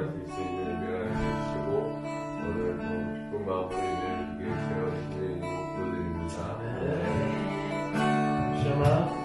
찬송할 수 있는 예배가 되시고 오늘 기쁜 마음으로 예배를 드리게 하여 주님의 이름으로 기도드립니다. 셔마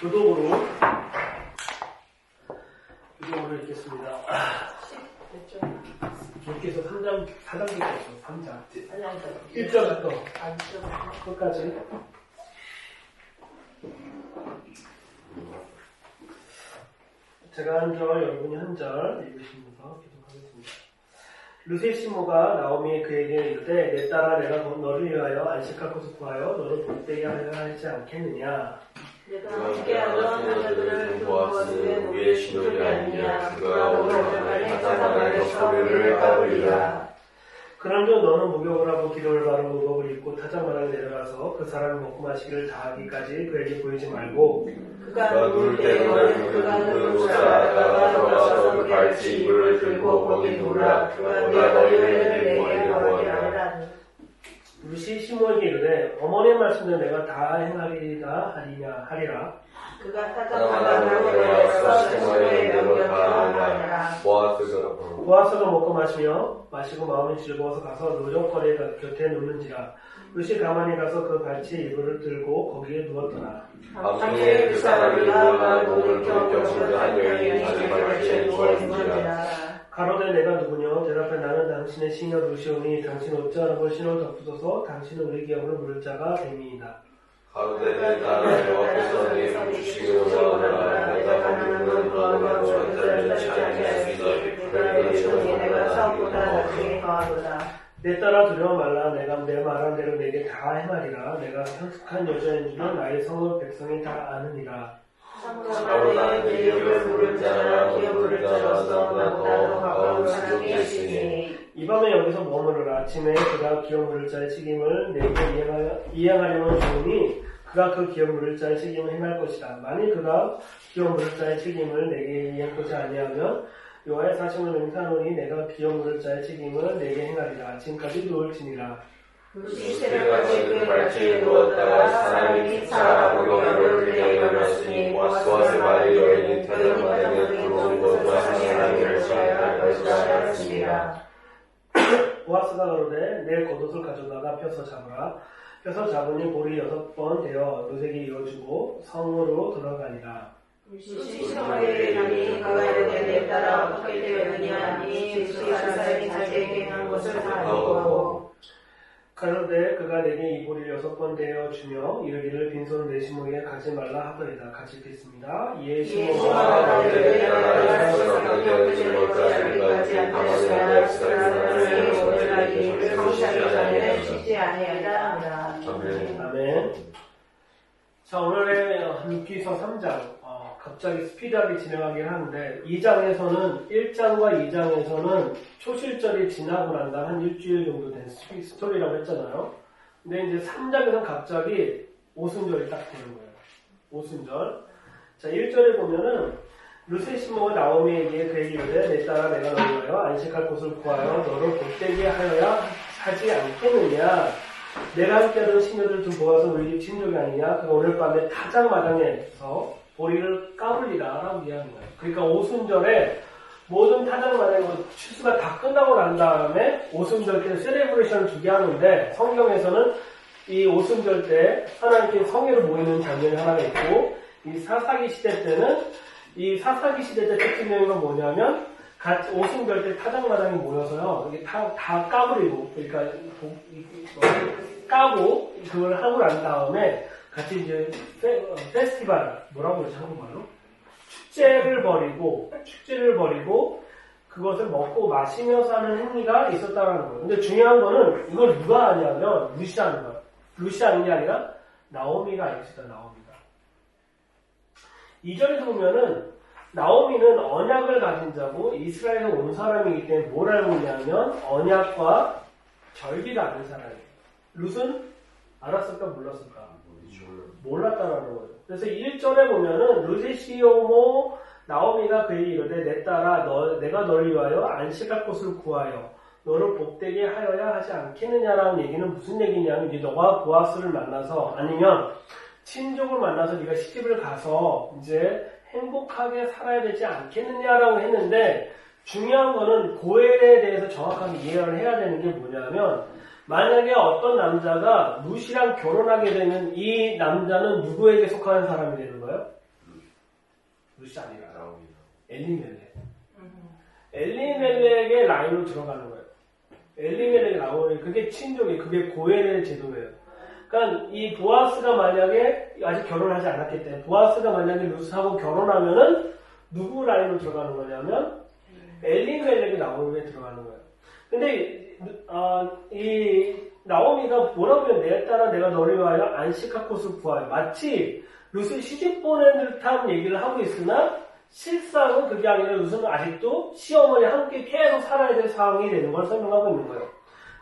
교독으로 읽겠습니다. 이렇게 해서 4단계가 있어. 3장. 1절부터 끝까지. 제가 한 절, 여러분이 한 절 읽으시면서 계속하겠습니다. 루시 시모가 나오미 그에게 이르되 내 딸아 내가 너를 위하여 안식할 곳을 구하여 너를 복되게 하려 하지 않겠느냐. 내가 함께하던 하늘들을 보았으니 우리의 신혼이 아니냐. 그가 오늘날에 타작마을의 서류를 까불리라. 그런즉 너는 목욕을 하고 기름을 바르고 의복을 입고 타작마을에 내려가서 그 사람을 먹고 마시기를 다하기까지 그에게 보이지 말고 그가 누울 때에 너는 그가 누운 곳을 알아다가 돌아서서 그 발치 이불을 들고 거기 누우라. 그가 너희를 내게 벌하리라. 루시 시모에게 이르되 어머니의 말씀을 내가 다 하리라. 그가 타작마을에 내려가서 시모의 명령을 하니라. 보아스가 먹고 마시고 마음이 즐거워서 가서 노적거리 곁에 눕는지라. 루시 가만히 가서 그 발치에 이불을 들고 거기에 누웠더라. 밤중에 그 사람이 나아가 노를 껴서 한 여인이 자기 발치에 누워있는지라. 가로되 내가 누구냐? 대답해 나는 당신의 시녀 루시오니 당신 어찌하라고 신을 덮으소서 당신은 우리 기업으로 물을 자가 됨이이다. 가로되 내 딸아 여호와께서 네 주시기를 원하노라. 내가 거기는 너는 절대를 잃지 아니하리니 내가 사업보다 나중에 더하도다. 내 딸아 두려워 말라. 내가 내 말한 대로 내게 다 행하리라. 내가 성숙한 여자인 줄은 나의 성을 백성이 다 아느니라. 참으로 나는 내 기업을 물을 자라 기업을 자로서 나보다 더 가까운 사람이 있으니. 이 밤에 여기서 머무르라. 아침에 그가 기업 물을 자의 책임을 내게 이행하려면 좋으니 그가 그 기업 물을 자의 책임을 행할 것이다. 만일 그가 기업 물을 자의 책임을 내게 이행하지 아니하면 여호와의 사심을 맹세하노니 내가 기업 물을 자의 책임을 내게 행하리라. 아침까지 누울지니라. 루시 새벽까지 그 발치에 누웠다가 사람이 기차하고 여인을 그에게 일어났으니 보아스의 말이 여인이 태어나면 들어온 것과 사람이 결정할 것이라 하였습니다. 보아스가 가로되 내 겉옷을 가져다가 펴서 잡으라. 펴서 잡으니 볼이 6번 되어 르색이 이어주고 성으로 들어가니라. 시시성에게 나니 그가 이르되 내 딸아 어떻게 되었느냐 하니 주시가 사람이 자기에게 한 것을 다 알고 하고 가로되 그가 내게 이 볼이 6번 되어 주며 이르기를 빈손 내 시모에 가지 말라 하더이다. 같이 읽겠습니다. 이에 시모가 나를 내가 세상에 없으신 것을 알기까지 않으시면 사람을 모델하기를 성취하기 전에는 쉽지 아니하리라. 아멘. 자, 오늘의 룻기서 3장 갑자기 스피드하게 진행하긴 하는데 2장에서는 1장과 2장에서는 초실절이 지나고 난 다음 한 일주일 정도 된 스토리라고 했잖아요. 근데 이제 3장에서는 갑자기 오순절이 딱 되는 거예요. 오순절. 자, 1절에 보면은 룻의 시모가 나오미에게 그에게 이르되 내 딸아 내가 너를 위하여 안식할 곳을 구하여 너를 복되게 하여야 하지 않겠느냐. 내가 함께하던 시녀들 좀 모아서 우리 집 친족이 아니냐. 그가 오늘 밤에 타작마당에서 보리를 까불리라 라고 이야기하는 거예요. 그러니까 오순절에 모든 타작마당의 추수가 다 끝나고 난 다음에 오순절 때 세레브레이션을 주게 하는데 성경에서는 이 오순절 때 하나님께 성회로 모이는 장면이 하나가 있고 이 사사기 시대 때는 이 사사기 시대 때 특징적인 건 뭐냐면 오순절 때 타작마당이 모여서요. 이게 다 까불이고 그러니까 까고 그걸 하고 난 다음에 같이 이제 페스티벌 뭐라고 그러지 한국말로? 축제를 벌이고 그것을 먹고 마시면서 하는 행위가 있었다는 거예요. 근데 중요한 거는 이걸 누가 하냐면 룻이 하는 거예요. 룻이 하는 게 아니라 나오미가 알겠습니다. 나오미가. 2절에서 보면은 나오미는 언약을 가진 자고 이스라엘에 온 사람이기 때문에 뭘 알고 있냐면 언약과 절기를 아는 사람이에요. 룻은 알았을까 몰랐을까? 몰랐다라는 거예요. 그래서 1절에 보면은 룻의 시오모 나오미가 그에게 이르되 내 딸아 내가 너를 위하여 안식할 곳을 구하여 너를 복되게 하여야 하지 않겠느냐라는 얘기는 무슨 얘기냐면 이제 너가 보아스를 만나서 아니면 친족을 만나서 네가 시집을 가서 이제 행복하게 살아야 되지 않겠느냐라고 했는데 중요한 거는 고엘에 대해서 정확하게 이해를 해야 되는 게 뭐냐면 만약에 어떤 남자가 룻이랑 결혼하게 되면 이 남자는 누구에게 속하는 사람이 되는 거예요? 룻이 아니라 엘리멜렉. 엘리멜렉의 라인으로 들어가는 거예요. 엘리멜렉의 라인이 그게 친족이 그게 고엘의 제도예요. 그러니까 이 보아스가 만약에 아직 결혼하지 않았기 때문에 보아스가 만약에 룻하고 결혼하면은 누구 라인으로 들어가는 거냐면 엘리멜렉의 라인에 들어가는 거예요. 근데 이 나오미가 뭐라고 하면 내 딸아 내가 너를 위하여 안식할 곳을 구하여 마치 룻을 시집 보낸 듯한 얘기를 하고 있으나 실상은 그게 아니라 룻은 아직도 시어머니 함께 계속 살아야 될 상황이 되는 걸 설명하고 있는 거예요.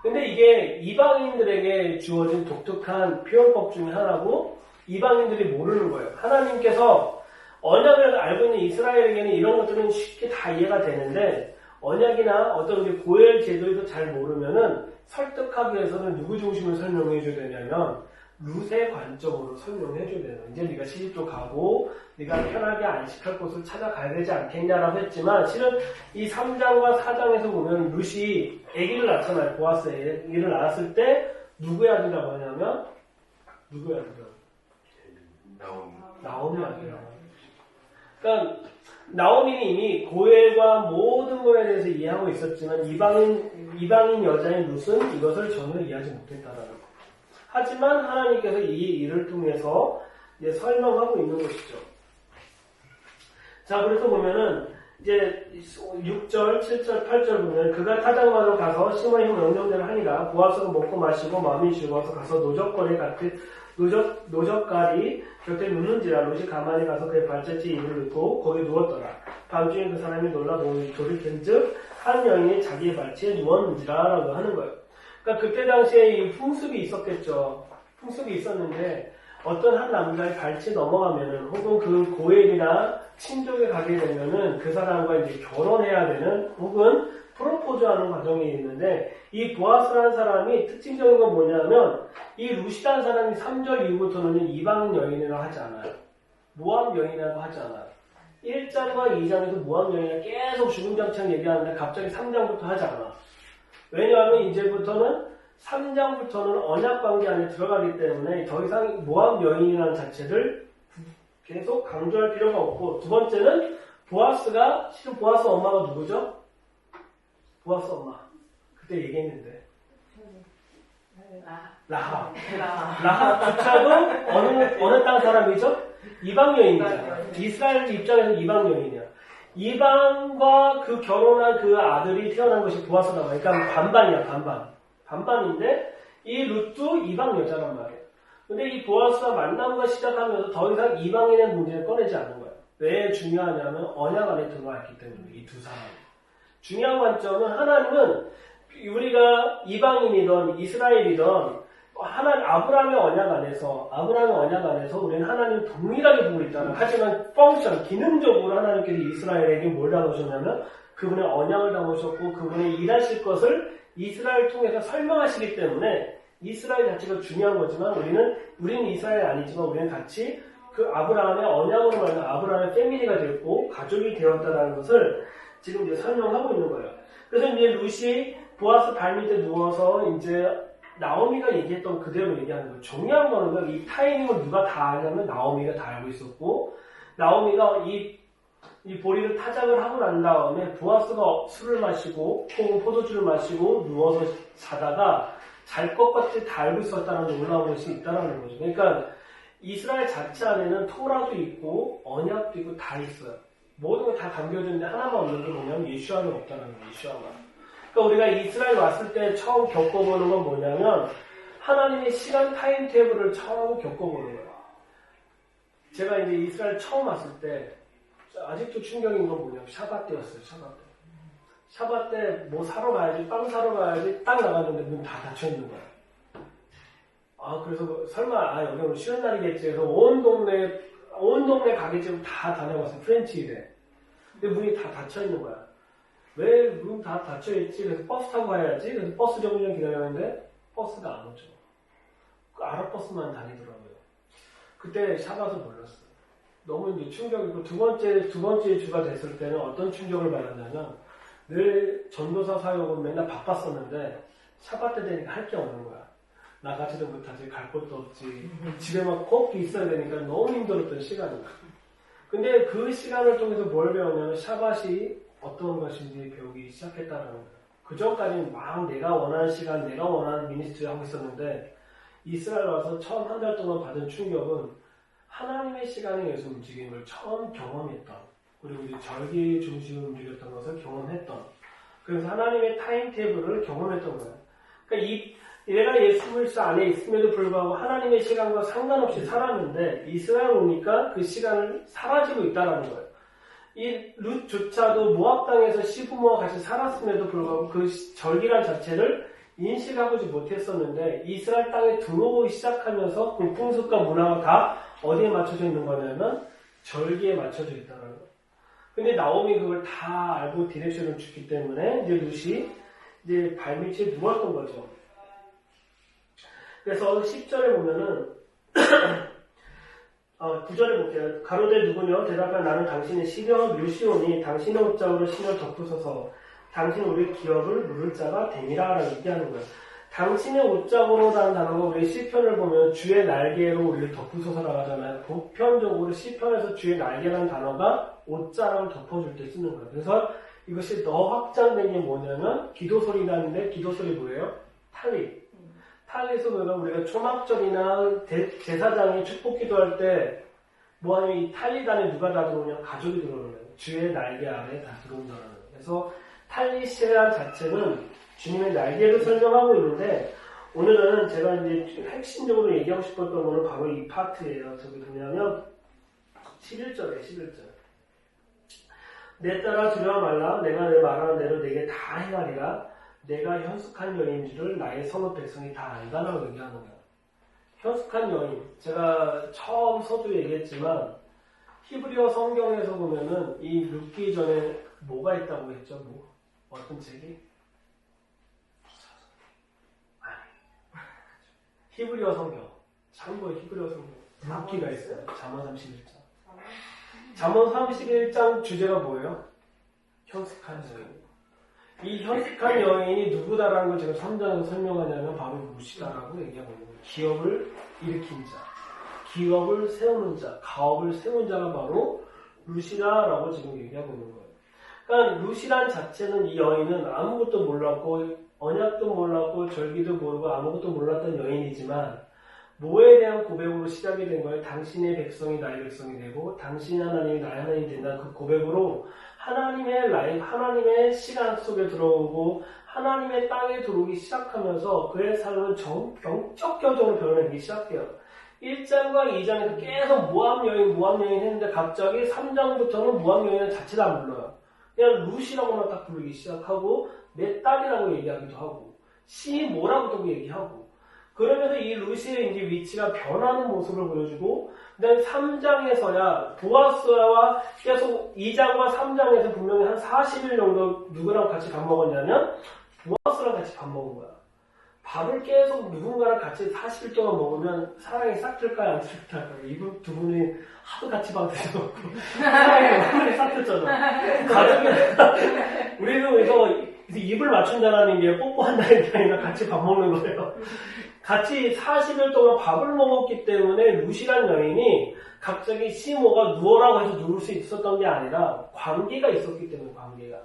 근데 이게 이방인들에게 주어진 독특한 표현법 중에 하나고 이방인들이 모르는 거예요. 하나님께서 언약을 알고 있는 이스라엘에게는 이런 것들은 쉽게 다 이해가 되는데 언약이나 어떤 게 고엘 제도에도 잘 모르면은 설득하기 위해서는 누구 중심으로 설명해 줘야 되냐면 룻의 관점으로 설명해 줘야 돼요. 이제 네가 시집도 가고 네가 편하게 안식할 곳을 찾아가야 되지 않겠냐라고 했지만 실은 이 3장과 4장에서 보면 룻이 아기를 낳잖아요. 보아스 아기를 낳았을 때 누구의 아들이라고 하냐면 누구의 아들이라고? 나오미 아들이라고. 그러니까 나오미는 이미 고엘과 모든 거에 대해서 이해하고 있었지만 이방인 여자인 룻은 이것을 전혀 이해하지 못했다라는 거. 하지만 하나님께서 이 일을 통해서 이제 설명하고 있는 것이죠. 자, 그래서 보면은 이제 6절, 7절, 8절 보면 그가 타작마로 가서 시몬의 명령대로 하니라. 보아스가 먹고 마시고 마음이 즐거워서 가서 노적갈이 곁에 눕는지라. 롯이 가만히 가서 그의 발자취에 입을 넣고 거기 누웠더라. 밤중에 그 사람이 놀라 돌이킨즉 한 여인이 자기의 발치에 누웠는지라 라고 하는 거예요. 그러니까 그때 당시에 이 풍습이 있었겠죠. 풍습이 있었는데 어떤 한 남자의 발치에 넘어가면은 혹은 그 고엘이나 친족에 가게 되면은 그 사람과 이제 결혼해야 되는 혹은 프로포즈하는 과정이 있는데 이 보아스라는 사람이 특징적인 건 뭐냐면 이 룻이라는 사람이 3절 이후부터는 이방인 여인이라고 하지 않아요. 모함 여인이라고 하지 않아요. 1장과 2장에서 모함 여인이 계속 주군장창 얘기하는데 갑자기 3장부터 하지 않아. 왜냐하면 이제부터는 3장부터는 언약 관계 안에 들어가기 때문에 더 이상 모압 여인이라는 자체를 계속 강조할 필요가 없고, 두 번째는 보아스가, 실은 보아스 엄마가 누구죠? 보아스 엄마. 그때 얘기했는데. 라합조차도 어느 땅 사람이죠? 이방 여인이잖아. 이스라엘 입장에서 이방 여인이야. 이방과 그 결혼한 그 아들이 태어난 것이 보아스다. 그러니까 반반이야, 반반인데 이 룻도 이방 여자란 말이야. 근데 이 보아스와 만남과 시작하면서 더 이상 이방인의 문제를 꺼내지 않는 거야. 왜 중요하냐면 언약 안에 들어와 있기 때문에 이 두 사람이. 중요한 관점은 하나님은 우리가 이방인이든 이스라엘이든 아브라함의 언약 안에서 우리는 하나님 동일하게 보고 있다는. 하지만 기능적으로 하나님께서 이스라엘에게 뭘 당하셨냐면 그분의 언약을 당하셨고 그분의 일하실 것을 이스라엘 통해서 설명하시기 때문에 이스라엘 자체가 중요한 거지만 우리는 이스라엘 아니지만 우리는 같이 그 아브라함의 언약으로 말하면 아브라함의 패밀리가 됐고 가족이 되었다는 것을 지금 이제 설명하고 있는 거예요. 그래서 이제 룻이 보아스 발 밑에 누워서 이제 나오미가 얘기했던 그대로 얘기하는 거예요. 중요한 거는 이 타이밍을 누가 다 아냐면 나오미가 다 알고 있었고, 나오미가 이 보리를 타작을 하고 난 다음에 보아스가 술을 마시고 혹은 포도주를 마시고 누워서 자다가 잘 것 같이 다 알고 있었다는 놀라운 것이 있다는 거죠. 그러니까 이스라엘 자체 안에는 토라도 있고 언약도 있고 다 있어요. 모든 걸 다 담겨주는데 하나만 없는 게 뭐냐면 예수아는 없다는 거예요. 예수아만. 그러니까 우리가 이스라엘 왔을 때 처음 겪어보는 건 뭐냐면 하나님의 시간 타임테이블을 처음 겪어보는 거예요. 제가 이제 이스라엘 처음 왔을 때 아직도 충격인 건 뭐냐면 샤bat 때였어요. 샤bat 때 뭐 사러 가야지, 빵 사러 가야지 딱 나갔는데 문 다 닫혀있는 거야. 그래서 설마 여기는 쉬는 날이겠지 해서 온 동네 가게집을 다 다녀봤어요. 프렌치일에. 근데 문이 다 닫혀있는 거야. 왜 문 다 닫혀있지? 그래서 버스 타고 가야지. 그래서 버스 정류장 기다렸는데 버스가 안 오죠. 그 아랍버스만 다니더라고요. 그때 샤bat을 몰랐어요. 너무 이제 충격이고 두 번째 주가 됐을 때는 어떤 충격을 받았냐면 늘 전도사 사역은 맨날 바빴었는데 샤bat 때 되니까 할 게 없는 거야. 나가지도 못하지, 갈 곳도 없지. 집에만 꼭 있어야 되니까 너무 힘들었던 시간이야. 근데 그 시간을 통해서 뭘 배우냐면 샤bat이 어떤 것인지 배우기 시작했다는 거예요. 그 전까지는 막 내가 원하는 시간, 내가 원하는 미니스트리 하고 있었는데 이스라엘 와서 처음 한 달 동안 받은 충격은 하나님의 시간에 의해서 움직임을 처음 경험했던, 그리고 이제 절기 중심으로 움직였던 것을 경험했던, 그래서 하나님의 타임테이블을 경험했던 거예요. 그러니까 얘가 예수 그리스도 안에 있음에도 불구하고 하나님의 시간과 상관없이 살았는데 이스라엘 오니까 그 시간을 사라지고 있다는 거예요. 이 룻조차도 모압 땅에서 시부모와 같이 살았음에도 불구하고 그 절기란 자체를 인식하지 못했었는데 이스라엘 땅에 들어오기 시작하면서 그 풍습과 문화가 다 어디에 맞춰져 있는 거냐면 절기에 맞춰져 있다는 거예요. 근데 나오미 그걸 다 알고 디렉션을 주기 때문에 이제 룻이 이제 발밑에 누웠던 거죠. 그래서 10절에 보면은 9절에 볼게요. 가로되 누구냐? 대답한 나는 당신의 시녀 류시오니 당신의 옷장으로 신을 덮으소서. 당신은 우리 기업을 물을 자가 되니라 라고 얘기하는 거예요. 당신의 옷장으로라는 단어가 우리 시편을 보면 주의 날개로 우리를 덮으소서라고 하잖아요. 보편적으로 시편에서 주의 날개라는 단어가 옷자락을 덮어줄 때 쓰는 거예요. 그래서 이것이 더 확장된 게 뭐냐면 기도소리라는데 기도소리 뭐예요? 탈릿에서 우리가 초막절이나 제사장이 축복 기도할 때 뭐하냐면 이 탈릿 안에 누가 다 들어오냐? 가족이 들어오는 거예요. 주의 날개 아래 다 들어온다는 거예요. 그래서 탈릿이라는 자체는 주님의 날개를 설명하고 있는데 오늘은 제가 이제 핵심적으로 얘기하고 싶었던 거는 바로 이 파트예요. 저기 뭐냐면 11절에 11절. 내 딸아 두려워 말라. 내가 내 말하는 대로 내게 다 행하리라. 내가 현숙한 여인인 줄을 나의 성읍 백성이 다 안다라고 얘기하는 거예요. 현숙한 여인. 제가 처음 서두 얘기했지만 히브리어 성경에서 보면은 이 룻기 전에 뭐가 있다고 했죠? 어떤 책이? 히브리어 성경. 참고에 히브리어 성경. 룻기가 있어요. 잠언 31장. 잠언 31장 주제가 뭐예요? 현숙한 여인. 이 현숙한 여인이 누구다라는 걸 제가 3장에서 설명하냐면 바로 루시다라고 얘기하고 있는 거예요. 기업을 일으킨 자, 기업을 세우는 자, 가업을 세운 자가 바로 루시다라고 지금 얘기하고 있는 거예요. 그러니까 루시란 자체는 이 여인은 아무것도 몰랐고 언약도 몰랐고 절기도 모르고 아무것도 몰랐던 여인이지만 뭐에 대한 고백으로 시작이 된 거예요. 당신의 백성이 나의 백성이 되고 당신의 하나님이 나의 하나님이 된다는 그 고백으로 하나님의 라이프, 하나님의 시간 속에 들어오고 하나님의 땅에 들어오기 시작하면서 그의 삶은 영적 결정으로 변하기 시작해요. 1장과 2장에서 계속 모함 여인 했는데 갑자기 3장부터는 모함 여인은 자체도 안 불러요. 그냥 루시라고만 딱 부르기 시작하고 내 딸이라고 얘기하기도 하고 시모라고도 얘기하고 그러면서 이 루시의 이제 위치가 변하는 모습을 보여주고 그다음에 3장에서야 보아스와 계속 2장과 3장에서 분명히 한 40일 정도 누구랑 같이 밥 먹었냐면 보아스랑 같이 밥 먹은 거야. 밥을 계속 누군가랑 같이 40일 동안 먹으면 사랑이 싹틀까요? 안 싹틀까요? 이분 두 분이 하도 같이 밥 드셔갖고 사랑이 완전히 싹틀잖아. 가족이 우리는 그래서 입을 맞춘다는 게 뽀뽀한다는 게 아니라 같이 밥 먹는 거예요. 같이 40일 동안 밥을 먹었기 때문에 루시란 여인이 갑자기 시모가 누워라고 해서 누울 수 있었던 게 아니라 관계가 있었기 때문에 관계가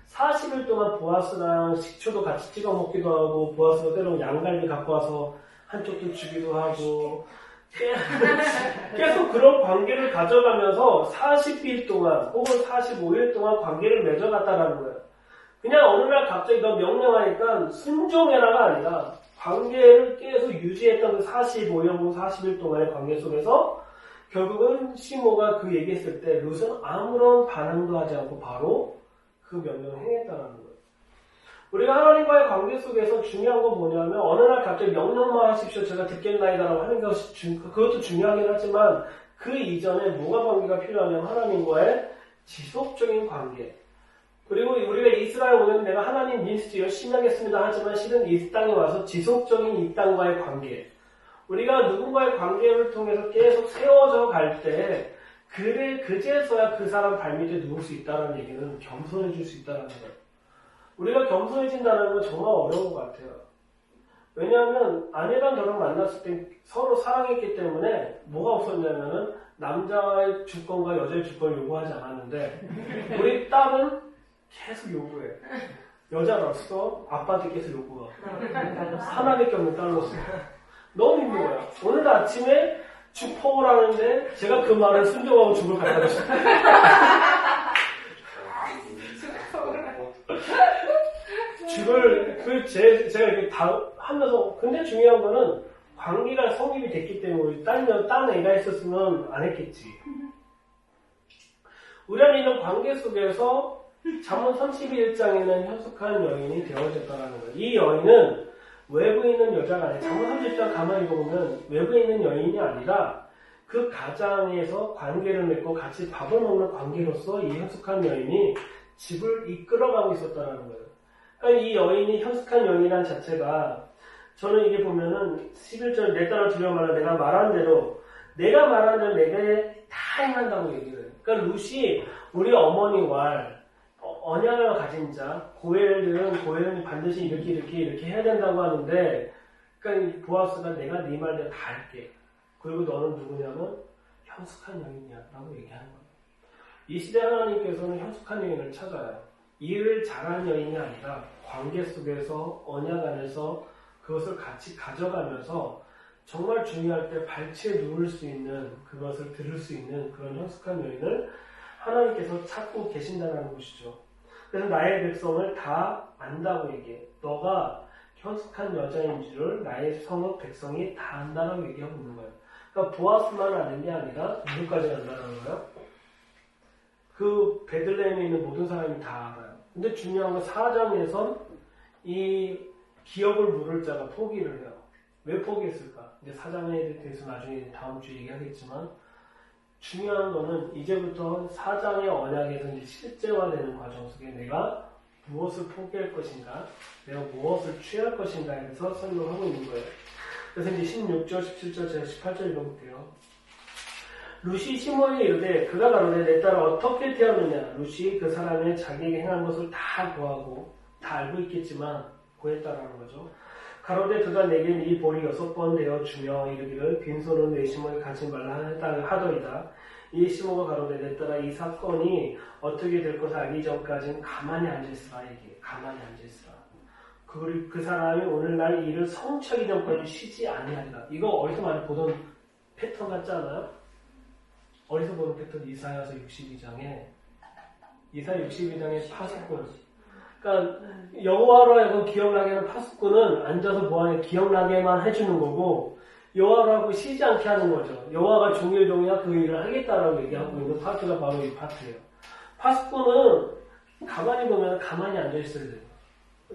40일 동안 보아스랑 식초도 같이 찍어 먹기도 하고 보아스가 때로는 양갈비 갖고 와서 한쪽도 주기도 하고 계속 그런 관계를 가져가면서 40일 동안 혹은 45일 동안 관계를 맺어갔다라는 거예요. 그냥 어느 날 갑자기 너 명령하니까 순종해라가 아니라 관계를 계속 유지했던 그 45일 혹은 40일 동안의 관계 속에서 결국은 시모가 그 얘기했을 때 룻은 아무런 반응도 하지 않고 바로 그 명령을 행했다는 거예요. 우리가 하나님과의 관계 속에서 중요한 건 뭐냐면 어느 날 갑자기 명령만 하십시오. 제가 듣겠나이다라고 하는 것이 그것도 중요하긴 하지만 그 이전에 뭐가 관계가 필요하냐면 하나님과의 지속적인 관계. 그리고 우리가 이스라엘 오면 내가 하나님 민스트 열심히 하겠습니다 하지만 실은 이 땅에 와서 지속적인 이 땅과의 관계. 우리가 누군가의 관계를 통해서 계속 세워져 갈 때 그제서야 그 사람 발밑에 누울 수 있다는 얘기는 겸손해질 수 있다는 거예요. 우리가 겸손해진다는 건 정말 어려운 것 같아요. 왜냐하면 아내랑 저랑 만났을 때 서로 사랑했기 때문에 뭐가 없었냐면은 남자의 주권과 여자의 주권을 요구하지 않았는데 우리 딸은 계속 요구해. 여자로서 아빠한테 계속 요구해. 하나밖에 없는 딸로서. 너무 힘든 거야. 오늘 아침에 죽 퍼오라는데 제가 그 말을 순종하고 죽을 갖다 줬어요. 죽을 제가 이렇게 다 하면서 근데 중요한 거는 관계가 성립이 됐기 때문에 딴 애가 있었으면 안 했겠지. 우리 안에 있는 관계 속에서 잠언 31장에는 현숙한 여인이 되어졌다는 거예요. 이 여인은 외부에 있는 여자가 아니라 잠언 30장 가만히 보면 외부에 있는 여인이 아니라 그 가장에서 관계를 맺고 같이 밥을 먹는 관계로서 이 현숙한 여인이 집을 이끌어가고 있었다는 거예요. 그러니까 이 여인이 현숙한 여인이라는 자체가 저는 이게 보면은 11절 내 딸을 두려워하라 내가 말한 대로 내게 다 행한다고 얘기를 해요. 그러니까 룻이 우리 어머니와 언약을 가진 자, 고엘은 반드시 이렇게 해야 된다고 하는데, 그러니까 보아스가 내가 네 말대로 다 할게. 그리고 너는 누구냐면 현숙한 여인이야 라고 얘기하는 거예요. 이 시대 하나님께서는 현숙한 여인을 찾아요. 일을 잘하는 여인이 아니라 관계 속에서 언약 안에서 그것을 같이 가져가면서 정말 중요할 때 발치에 누울 수 있는 그것을 들을 수 있는 그런 현숙한 여인을 하나님께서 찾고 계신다는 것이죠. 그래서 나의 백성을 다 안다고 얘기해. 너가 현숙한 여자인 줄을 나의 성읍 백성이 다 안다라고 얘기하고 있는 거예요. 그러니까 보아스만 아는 게 아니라 누구까지 안다는 거예요? 그 베들레헴에 있는 모든 사람이 다 알아요. 근데 중요한 건 4장에선 이 기업을 물을 자가 포기를 해요. 왜 포기했을까? 이제 4장에 대해서 나중에 다음 주에 얘기하겠지만 중요한 거는 이제부터 4장의 언약에서 이제 실제화되는 과정 속에 내가 무엇을 포기할 것인가, 내가 무엇을 취할 것인가에 대해서 설명하고 있는 거예요. 그래서 이제 16절, 17절, 제가 18절 읽어볼게요. 룻이 시므에게 이르되 그가 가로되 내 딸을 어떻게 태웠느냐. 룻이 그 사람이 자기에게 행한 것을 다 고하고 다 다 알고 있겠지만 고했다라는 거죠. 가로되 그가 내게 이 볼이 6번 되어 주며 이르기를 빈손으로 내 시몬을 가지 말라 하더이다. 이 시몬가 가로되 내 딸아 이 사건이 어떻게 될 것을 알기 전까지는 가만히 앉아있으라 얘기해. 가만히 앉아있으라. 그 사람이 오늘날 일을 성취하기 전까지 쉬지 아니하리라. 이거 어디서 많이 보던 패턴 같지 않아요? 어디서 보는 패턴? 이사야서 62장에 파수꾼. 그러니까 여호와로 하여금 기억나게 하는 파수꾼은 앉아서 뭐하냐 기억나게만 해주는 거고 여호와로 하고 쉬지 않게 하는 거죠. 여호와가 종일종일 그 일을 하겠다라고 얘기하고 있는 파트가 바로 이 파트예요. 파수꾼은 가만히 보면 가만히 앉아있어야 돼요.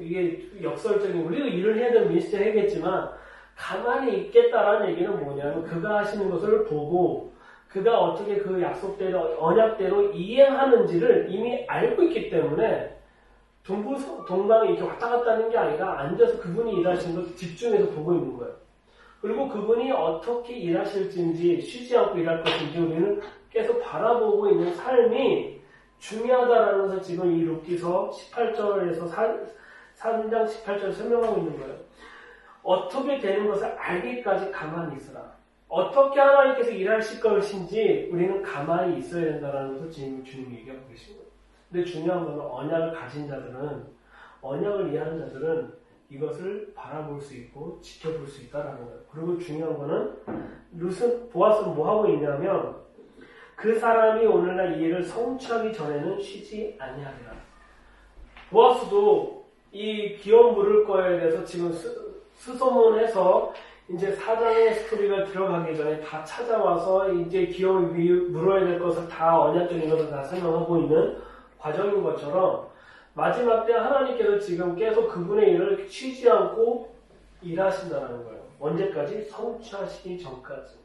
이게 역설적인 우리도 일을 해야 되는 민스터 해야겠지만 가만히 있겠다라는 얘기는 뭐냐면 그가 하시는 것을 보고 그가 어떻게 그 약속대로 언약대로 이행하는지를 이미 알고 있기 때문에 동방에 이렇게 왔다 갔다 하는 게 아니라 앉아서 그분이 일하시는 것을 집중해서 보고 있는 거예요. 그리고 그분이 어떻게 일하실지 쉬지 않고 일할 것인지 우리는 계속 바라보고 있는 삶이 중요하다라는 것을 지금 이 룻기서 18절에서 3장 18절 설명하고 있는 거예요. 어떻게 되는 것을 알기까지 가만히 있으라. 어떻게 하나님께서 일하실 것인지 우리는 가만히 있어야 된다는 것을 지금 주님이 얘기하고 계신 거예요. 근데 중요한 것은 언약을 가진 자들은, 언약을 이해하는 자들은 이것을 바라볼 수 있고 지켜볼 수 있다는 거예요. 그리고 중요한 거는 보아스는 뭐 하고 있냐면 그 사람이 오늘날 이 일을 성취하기 전에는 쉬지 아니하리라. 보아스도 이 기업 물을 거에 대해서 지금 스소문에서 이제 사장의 스토리가 들어가기 전에 다 찾아와서 이제 기업이 물어야 될 것을 다 언약적인 것을 다 설명하고 있는 과정인 것처럼 마지막 때 하나님께서 지금 계속 그분의 일을 쉬지 않고 일하신다는 거예요. 언제까지? 성취하시기 전까지.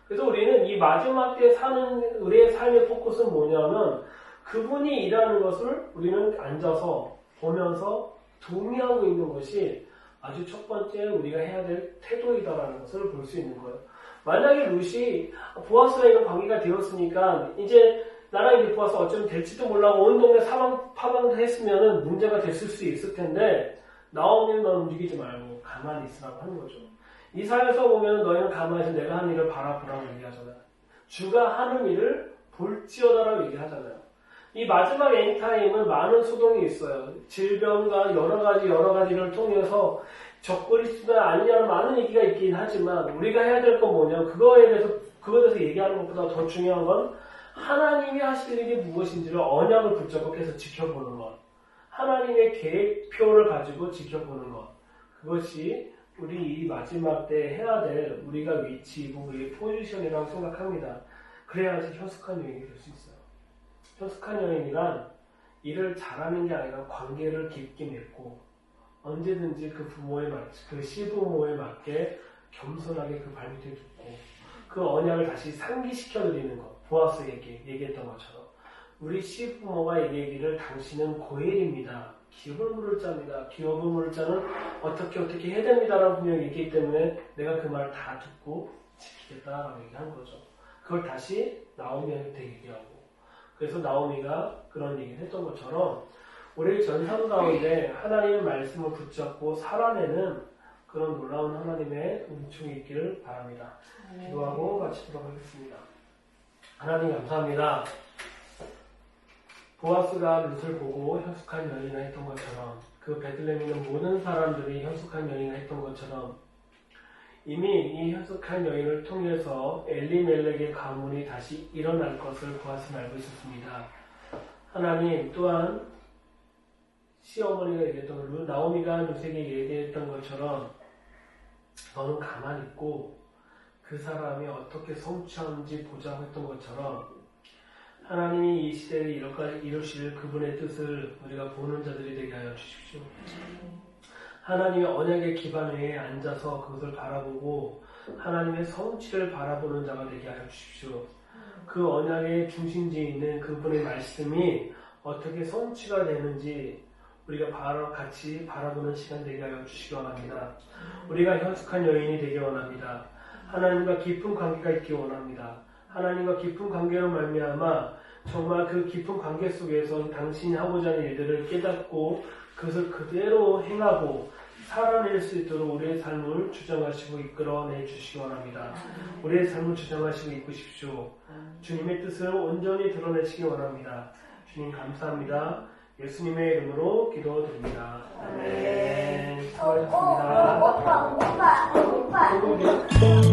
그래서 우리는 이 마지막 때 사는 우리의 삶의 포커스는 뭐냐면 그분이 일하는 것을 우리는 앉아서 보면서 동의하고 있는 것이 아주 첫 번째 우리가 해야 될 태도이다라는 것을 볼 수 있는 거예요. 만약에 룻이 보아스와 이런 관계가 되었으니까 이제 나랑 이제 보아스 어쩌면 될지도 몰라고 온 동네 파방도 했으면 문제가 됐을 수 있을 텐데 나오면 넌 움직이지 말고 가만히 있으라고 하는 거죠. 이사야서 보면 너희는 가만히 있어 내가 하는 일을 바라보라고 얘기하잖아요. 주가 하는 일을 볼지어다라고 얘기하잖아요. 이 마지막 엔타임은 많은 소동이 있어요. 질병과 여러 가지를 통해서 적그리스도가 아니냐는 많은 얘기가 있긴 하지만 우리가 해야 될 건 뭐냐 그거에 대해서 얘기하는 것보다 더 중요한 건 하나님이 하실 일이 무엇인지를 언약을 붙잡고 계속 지켜보는 것. 하나님의 계획표를 가지고 지켜보는 것. 그것이 우리 이 마지막 때 해야 될 우리가 위치이고 우리의 포지션이라고 생각합니다. 그래야지 현숙한 여인이 될 수 있어요. 현숙한 여인이란 일을 잘하는 게 아니라 관계를 깊게 맺고 언제든지 그 시부모에 맞게 겸손하게 그 발밑에 두고 그 언약을 다시 상기시켜드리는 것. 보아스에게 얘기했던 것처럼 우리 시부모가 얘기하기를 당신은 고엘입니다. 기업을 물을 자입니다. 기업을 물을 자는 어떻게 해야 됩니다라고 분명히 얘기했기 때문에 내가 그 말을 다 듣고 지키겠다라고 얘기한 거죠. 그걸 다시 나오미한테 얘기하고 그래서 나오미가 그런 얘기를 했던 것처럼 우리 전상 가운데 하나님의 말씀을 붙잡고 살아내는 그런 놀라운 하나님의 은총이 있기를 바랍니다. 기도하고 마치도록 하겠습니다. 하나님 감사합니다. 보아스가 룻을 보고 현숙한 여인을 했던 것처럼 그 베들레헴에 있는 모든 사람들이 현숙한 여인을 했던 것처럼 이미 이 현숙한 여인을 통해서 엘리멜렉의 가문이 다시 일어날 것을 보아스는 알고 있었습니다. 하나님 또한 시어머니가 얘기했던 나오미가 룻에게 얘기했던 것처럼 너는 가만히 있고 그 사람이 어떻게 성취하는지 보자고 했던 것처럼 하나님이 이 시대에 이루실 그분의 뜻을 우리가 보는 자들이 되게 하여 주십시오. 하나님의 언약의 기반 위에 앉아서 그것을 바라보고 하나님의 성취를 바라보는 자가 되게 하여 주십시오. 그 언약의 중심지에 있는 그분의 말씀이 어떻게 성취가 되는지 우리가 같이 바라보는 시간 되게 하여 주시기 원합니다. 우리가 현숙한 여인이 되기 원합니다. 하나님과 깊은 관계가 있기 원합니다. 하나님과 깊은 관계로 말미암아 정말 그 깊은 관계 속에서 당신이 하고자 하는 일들을 깨닫고 그것을 그대로 행하고 살아낼 수 있도록 우리의 삶을 주장하시고 이끌어내 주시기 원합니다. 우리의 삶을 주장하시고 이끄십시오. 주님의 뜻을 온전히 드러내시기 원합니다. 주님 감사합니다. 예수님의 이름으로 기도드립니다. 아멘. 수고하셨습니다. 오빠.